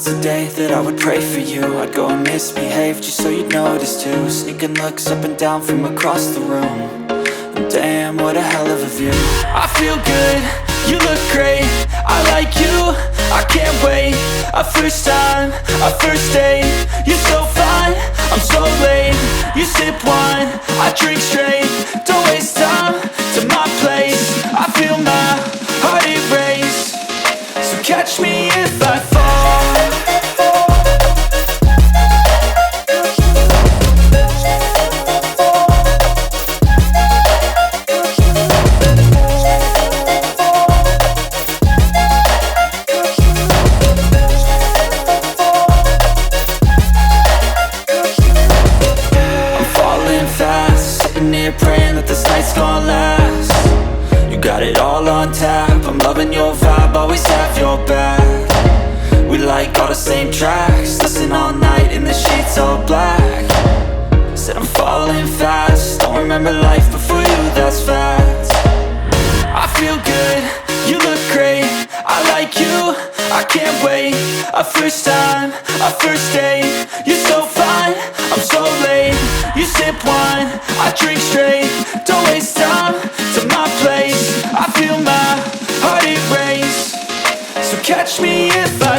once a day that I would pray for you. I'd go and misbehave just so you'd notice too. Sneaking looks up and down from across the room. And damn, what a hell of a view. I feel good, you look great, I like you, I can't wait. A first time, a first date, you're so fine, I'm so late. You sip wine, I drink straight, don't waste time to my place. I feel my heart erase, so catch me if I fall. Praying that this night's gonna last. You got it all on tap, I'm loving your vibe, always have your back. We like all the same tracks, listen all night in the sheets all black. Said I'm falling fast, don't remember life before you, that's fact. I feel good, you look great, I like you, I can't wait. A first time, a first date, you're so fine, I'm so late. You sip wine, I drink straight, don't waste time to my place. I feel my heart erase, so catch me if I